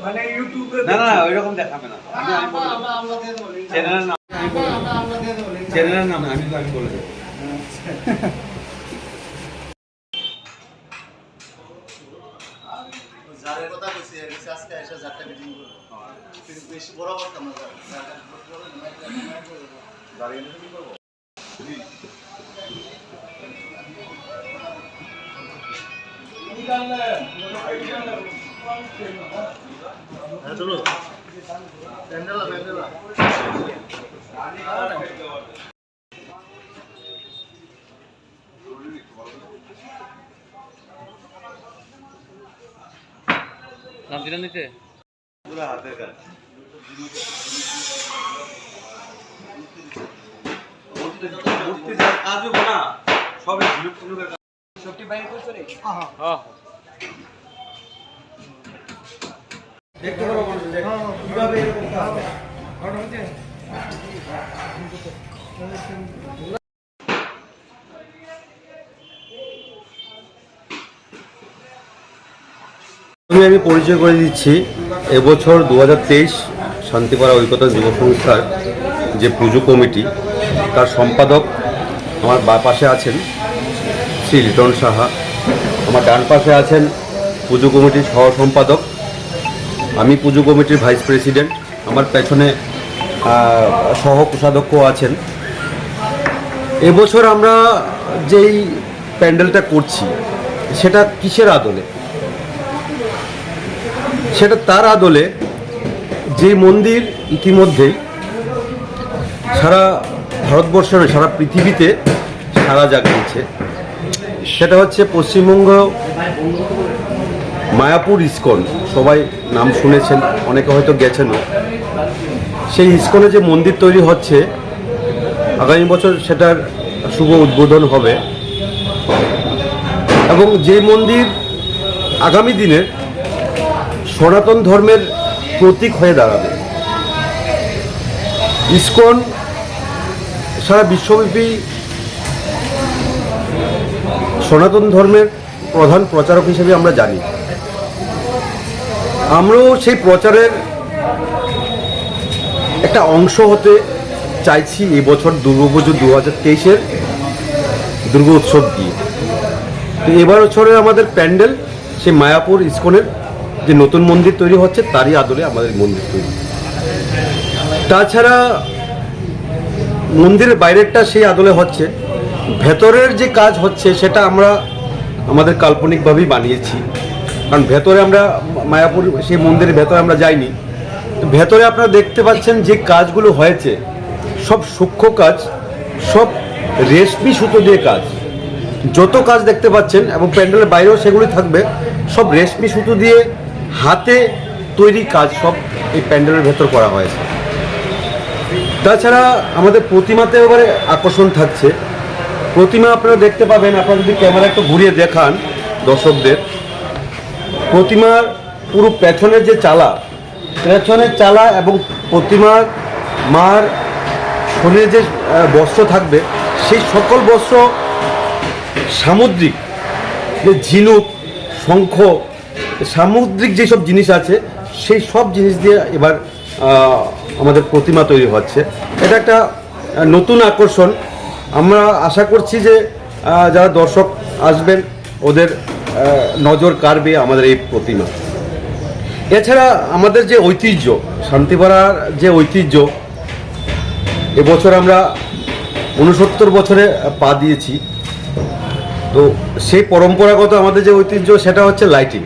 মানে ইউটিউবে না না ওইরকম দেখাবে না। চ্যানেলের নাম আমি বলে দেবো। যারের কথা কইছি আজকে এসে যাত্রা মিটিং করব কিন্তু বেশি বড় করতাম না দাঁড়িয়ে মিটিং করব হ্যাঁ চলো প্যান্ডেলা প্যান্ডেলা নাম দিলেন নিতে পুরো হাতের কাজ মূর্তি কাজও না সবই ঝুলুক ঝুলুকের কাজ সবটি বাইরে করছো রে হ্যাঁ হ্যাঁ দেখতে পারো মানুষ কিভাবে এরকম কাজ হয় কারণ হচ্ছে আমি পরিচয় করে দিচ্ছি এবছর 2023 শান্তিপাড়া ঐকতা যুব সংস্থার যে পুজো কমিটি তার সম্পাদক আমার বাঁ পাশে আছেন শ্রী লিটন সাহা, আমার ডান পাশে আছেন পুজো কমিটির সহ সম্পাদক, আমি পুজো কমিটির ভাইস প্রেসিডেন্ট, আমার পেছনে সহ কোষাধ্যক্ষ আছেন। এবছর আমরা যেই প্যান্ডেলটা করছি সেটা কিসের আদলে? সেটা তার আদলে যে মন্দির ইতিমধ্যেই সারা ভারতবর্ষে নয় সারা পৃথিবীতে সারা জাগিয়েছে, সেটা হচ্ছে পশ্চিমবঙ্গ মায়াপুর ইস্কন। সবাই নাম শুনেছেন, অনেকে হয়তো গেছেনও। সেই ইস্কনে যে মন্দির তৈরি হচ্ছে আগামী বছর সেটার শুভ উদ্বোধন হবে এবং যে মন্দির আগামী দিনে সনাতন ধর্মের প্রতীক হয়ে দাঁড়াবে। ইসকন সারা বিশ্বব্যাপী সনাতন ধর্মের প্রধান প্রচারক হিসেবে আমরা জানি। আমরাও সেই প্রচারের একটা অংশ হতে চাইছি এই বছর দুর্গাপুজো 2023-এর দুর্গা উৎসব দিয়ে। তো এবার বছরের আমাদের প্যান্ডেল সেই মায়াপুর ইসকনের যে নতুন মন্দির তৈরি হচ্ছে তারই আদলে আমাদের মন্দির তৈরি। তাছাড়া মন্দিরের বাইরেরটা সেই আদলে হচ্ছে, ভেতরের যে কাজ হচ্ছে সেটা আমরা আমাদের কাল্পনিকভাবেই বানিয়েছি। কারণ ভেতরে আমরা মায়াপুর সেই মন্দিরের ভেতরে আমরা যাইনি। তো ভেতরে আপনারা দেখতে পাচ্ছেন যে কাজগুলো হয়েছে সব সূক্ষ্ম কাজ, সব রেশমি সুতো দিয়ে কাজ। যত কাজ দেখতে পাচ্ছেন এবং প্যান্ডেলের বাইরেও সেগুলি থাকবে, সব রেশমি সুতো দিয়ে হাতে তৈরি কাজ সব এই প্যান্ডেলের ভেতর করা হয়েছে। তাছাড়া আমাদের প্রতিমাতে এবারে আকর্ষণ থাকছে। প্রতিমা আপনারা দেখতে পাবেন, আপনারা যদি ক্যামেরা একটু ঘুরিয়ে দেখান দর্শকদের, প্রতিমার পুরো পেছনের যে পেছনের চালা এবং প্রতিমার মার শরীরে যে বস্ত্র থাকবে সেই সকল বস্ত্র সামুদ্রিক যে ঝিনুক, শঙ্খ, সামুদ্রিক যেসব জিনিস আছে সেই সব জিনিস দিয়ে এবার আমাদের প্রতিমা তৈরি হচ্ছে। এটা একটা নতুন আকর্ষণ। আমরা আশা করছি যে যারা দর্শক আসবেন ওদের নজর কাড়বে আমাদের এই প্রতিমা। এছাড়া আমাদের যে ঐতিহ্য, শান্তিপাড়ার যে ঐতিহ্য, এবছর আমরা 69 বছরে পা দিয়েছি। তো সেই পরম্পরাগত আমাদের যে ঐতিহ্য সেটা হচ্ছে লাইটিং।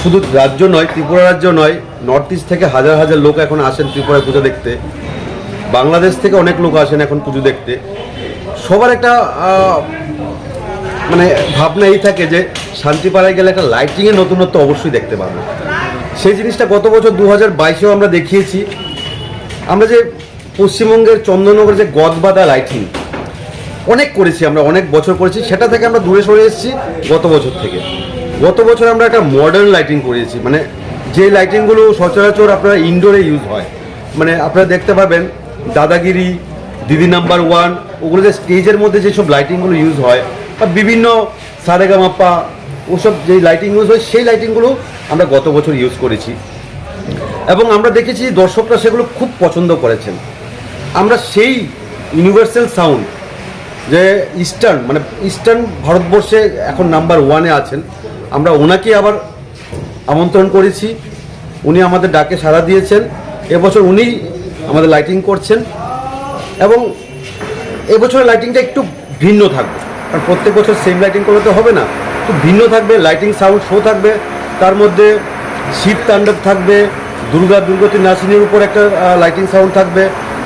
শুধু রাজ্য নয়, ত্রিপুরা রাজ্য নয়, নর্থ ইস্ট থেকে হাজার হাজার লোক এখন আসেন ত্রিপুরায় পুজো দেখতে। বাংলাদেশ থেকে অনেক লোক আসেন এখন পুজো দেখতে। সবার একটা মানে ভাবনা এই থাকে যে শান্তিপাড়ায় গেলে একটা লাইটিংয়ের নতুনত্ব অবশ্যই দেখতে পাবো। সেই জিনিসটা গত বছর 2022-এও আমরা দেখিয়েছি। আমরা যে পশ্চিমবঙ্গের চন্দননগরের যে গদবাদা লাইটিং অনেক করেছি, আমরা অনেক বছর করেছি, সেটা থেকে আমরা দূরে সরে এসেছি গত বছর থেকে। গত বছর আমরা একটা মডার্ন লাইটিং করিয়েছি, মানে যে লাইটিংগুলো সচরাচর আপনারা ইনডোরে ইউজ হয়, মানে আপনারা দেখতে পাবেন দাদাগিরি, দিদি নাম্বার 1, ওগুলো যে স্টেজের মধ্যে যেসব লাইটিংগুলো ইউজ হয় বা বিভিন্ন সারেগামাপা ওসব যে লাইটিং ইউজ হয় সেই লাইটিংগুলো আমরা গত বছর ইউজ করেছি এবং আমরা দেখেছি দর্শকরা সেগুলো খুব পছন্দ করেছেন। আমরা সেই ইউনিভার্সাল সাউন্ড যে ইস্টার্ন ভারতবর্ষে এখন নাম্বার 1-এ আছেন, আমরা ওনাকে আবার আমন্ত্রণ করেছি। উনি আমাদের ডাকে সাড়া দিয়েছেন। এবছর উনি আমাদের লাইটিং করছেন এবং এবছরের লাইটিংটা একটু ভিন্ন থাকবে, কারণ প্রত্যেক বছর সেম লাইটিং করলে তো হবে না, একটু ভিন্ন থাকবে। লাইটিং সাউন্ড শো থাকবে, তার মধ্যে শিব তাণ্ডব থাকবে, দুর্গতি নাসিনীর উপর একটা লাইটিং সাউন্ড থাকবে,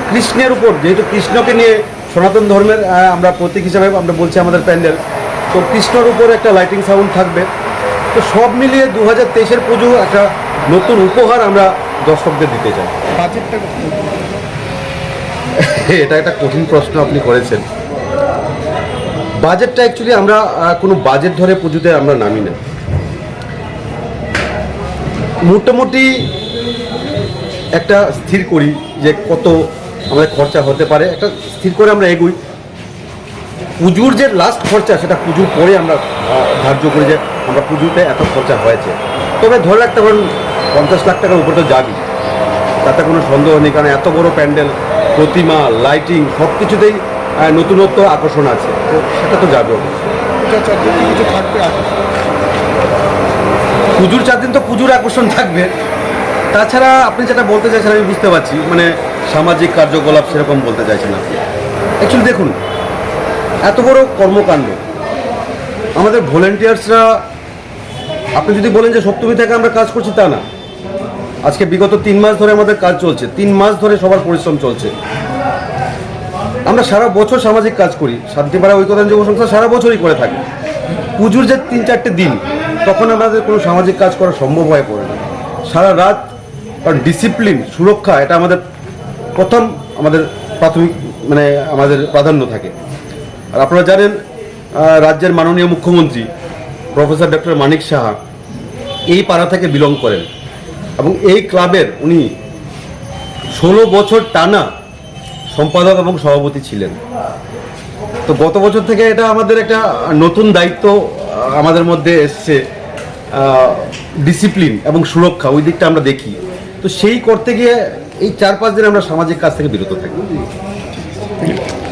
কৃষ্ণের উপর, যেহেতু কৃষ্ণকে নিয়ে সনাতন ধর্মের আমরা প্রতীক হিসাবে আমরা বলছি আমাদের প্যান্ডেল, তো কৃষ্ণর উপর একটা লাইটিং সাউন্ড থাকবে। তো সব মিলিয়ে 2023-এর পুজো একটা নতুন উপহার আমরা দর্শকদের দিতে চাই। বাজেটটা এটা একটা কঠিন প্রশ্ন আপনি করেছেন। বাজেটটা অ্যাকচুয়ালি আমরা কোনো বাজেট ধরে পুজোতে আমরা নামি না। মোটামুটি একটা স্থির করি যে কত আমাদের খরচা হতে পারে, একটা স্থির করে আমরা এগোই। পুজোর যে লাস্ট খরচা সেটা পুজোর পরে আমরা ধার্য করি যে আমরা পুজোতে এত খরচা হয়েছে। তবে ধরে রাখতে পারেন 50 লাখ টাকার উপরে তো যাবি, তাতে কোনো সন্দেহ নেই, কারণ এত বড় প্যান্ডেল, প্রতিমা, লাইটিং সব কিছুতেই নতুনত্ব আকর্ষণ আছে, তো সেটা তো যাবে। কিছু থাকবে পুজোর 4 দিন তো পুজোর আকর্ষণ থাকবে। তাছাড়া আপনি যেটা বলতে চাইছেন আমি বুঝতে পারছি, মানে সামাজিক কার্যকলাপ সেরকম বলতে চাইছেন আপনি। অ্যাকচুয়ালি দেখুন, এত বড় কর্মকাণ্ড আমাদের ভলেন্টিয়ার্সরা, আপনি যদি বলেন যে সপ্তমী থেকে আমরা কাজ করছি তা না। আজকে বিগত 3 মাস ধরে আমাদের কাজ চলছে, 3 মাস ধরে সবার পরিশ্রম চলছে। আমরা সারা বছর সামাজিক কাজ করি, শান্তিপাড়া ঐক্যতান যুব সংস্থা সারা বছরই করে থাকি। পুজোর যে 3-4টে দিন তখন আমাদের কোনো সামাজিক কাজ করা সম্ভব হয়ে পড়ে না। সারা রাত, কারণ ডিসিপ্লিন, সুরক্ষা এটা আমাদের প্রথম আমাদের প্রাথমিক মানে আমাদের প্রাধান্য থাকে। আর আপনারা জানেন রাজ্যের মাননীয় মুখ্যমন্ত্রী প্রফেসর ডক্টর মানিক সাহা এই পাড়া থেকে বিলং করেন এবং এই ক্লাবের উনি 16 বছর টানা সম্পাদক এবং সভাপতি ছিলেন। তো গত বছর থেকে এটা আমাদের একটা নতুন দায়িত্ব আমাদের মধ্যে এসছে, ডিসিপ্লিন এবং সুরক্ষা ওই দিকটা আমরা দেখি। তো সেই করতে গিয়ে এই 4-5 দিন আমরা সামাজিক কাজ থেকে বিরত থাকি।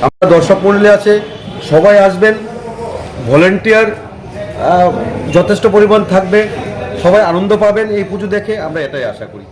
আমরা দর্শক মণ্ডলী আছে, সবাই আসবেন, ভলেন্টিয়ার যথেষ্ট পরিমাণ থাকবে, সবাই আনন্দ পাবেন এই পুজো দেখে, আমরা এটাই আশা করি।